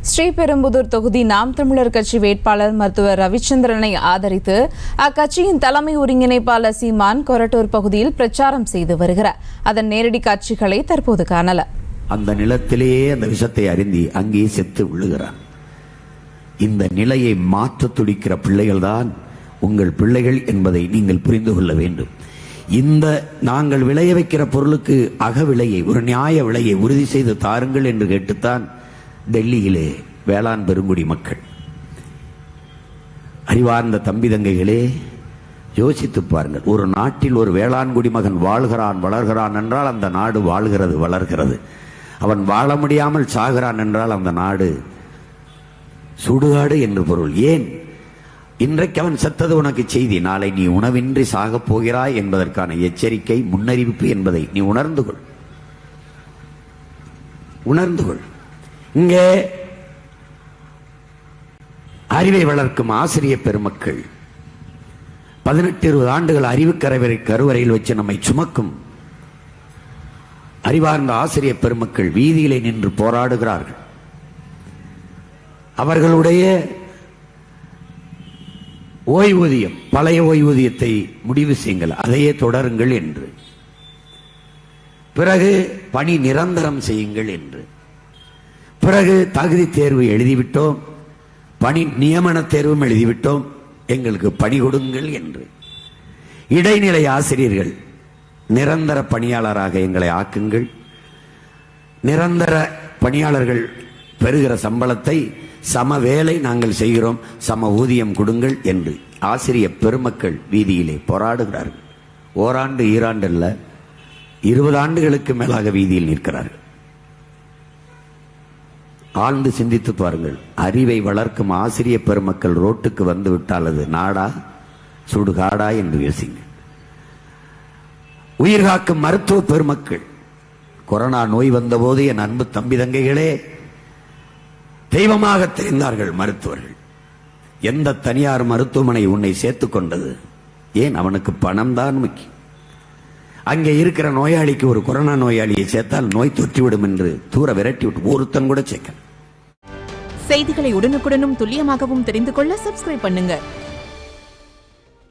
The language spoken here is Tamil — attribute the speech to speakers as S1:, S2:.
S1: ஸ்ரீபெரும்புதூர் தொகுதி நாம் தமிழர் கட்சி வேட்பாளர் மருத்துவர் ரவிச்சந்திரனை ஆதரித்து அக்கட்சியின் தலைமை ஒருங்கிணைப்பாளர் சீமான் கொரட்டூர் பகுதியில் பிரச்சாரம் செய்து வருகிறார். அதன் நேரடி காட்சிகளை தற்போது காணலாம்.
S2: அந்த நிலத்திலேயே அந்த விஷத்தை அருந்தி அங்கே செத்து விழுகிறார். இந்த நிலையை மாற்ற துடிக்கிற பிள்ளைகள் தான் உங்கள் பிள்ளைகள் என்பதை நீங்கள் புரிந்து கொள்ள வேண்டும். இந்த நாங்கள் விளைய வைக்கிற பொருளுக்கு அகவிலையை, ஒரு நியாய விலையை உறுதி செய்து தாருங்கள் என்று கேட்டுத்தான் டெல்லியிலே வேளாண் பெருங்குடி மக்கள். அறிவார்ந்த தம்பி தங்கைகளே, யோசித்து பாருங்கள். ஒரு நாட்டில் ஒரு வேளாண் குடிமகன் வாழ்கிறான் வளர்கிறான் என்றால் அந்த நாடு வாழ்கிறது வளர்கிறது. அவன் வாழ முடியாமல் சாகிறான் என்றால் அந்த நாடு சுடுகாடு என்று பொருள். ஏன்? இன்றைக்கு அவன் செத்தது உனக்கு செய்தி, நாளை நீ உணவின்றி சாகப் போகிறாய் என்பதற்கான எச்சரிக்கை, முன்னறிவிப்பு என்பதை நீ உணர்ந்து கொள். இங்கே அறிவை வளர்க்கும் ஆசிரியர் பெருமக்கள் 18-20 ஆண்டுகள் அறிவு கருவறையில் வச்சு நம்மை சுமக்கும் அறிவார்ந்த ஆசிரியர் பெருமக்கள் வீதியிலே நின்று போராடுகிறார்கள். அவர்களுடைய ஓய்வூதியம், பழைய ஓய்வூதியத்தை முடிவு செய்யுங்கள், அதையே தொடருங்கள் என்று, பிறகு பணி நிரந்தரம் செய்யுங்கள் என்று, பிறகு தகுதி தேர்வு எழுதிவிட்டோம், பணி நியமன தேர்வும் எழுதிவிட்டோம், எங்களுக்கு பணி கொடுங்கள் என்று, இடைநிலை ஆசிரியர்கள் நிரந்தர பணியாளராக எங்களை ஆக்குங்கள், நிரந்தர பணியாளர்கள் பெறுகிற சம்பளத்தை சம வேலை நாங்கள் செய்கிறோம், சம ஊதியம் கொடுங்கள் என்று ஆசிரியர் பெருமக்கள் வீதியிலே போராடுகிறார்கள். ஓராண்டு ஈராண்டு அல்ல, 20 ஆண்டுகளுக்கு மேலாக வீதியில் நிற்கிறார்கள். ஆழ்ந்து சிந்தித்து பாருங்கள். அறிவை வளர்க்கும் ஆசிரியர் பெருமக்கள் ரோட்டுக்கு வந்து விட்டால் அது நாடா சுடுகாடா என்று யோசிங்க. உயிர் காக்கும் மருத்துவ பெருமக்கள், கொரோனா நோய் வந்தபோது என் அன்பு தம்பி தங்கைகளே தெய்வமாக தெரிந்தார்கள் மருத்துவர்கள். எந்த தனியார் மருத்துவமனை உன்னை சேர்த்துக் கொண்டது? ஏன்? அவனுக்கு பணம் தான் முக்கியம். அங்கே இருக்கிற நோயாளிக்கு ஒரு கொரோனா நோயாளியை சேர்த்தால் நோய் தொற்றிவிடும் என்று தூர விரட்டி விட்டு ஒருத்தன் கூட சேர்க்க.
S3: செய்திகளை உடனுக்குடனும் துல்லியமாகவும் தெரிந்து கொள்ள சப்ஸ்கிரைப் பண்ணுங்க.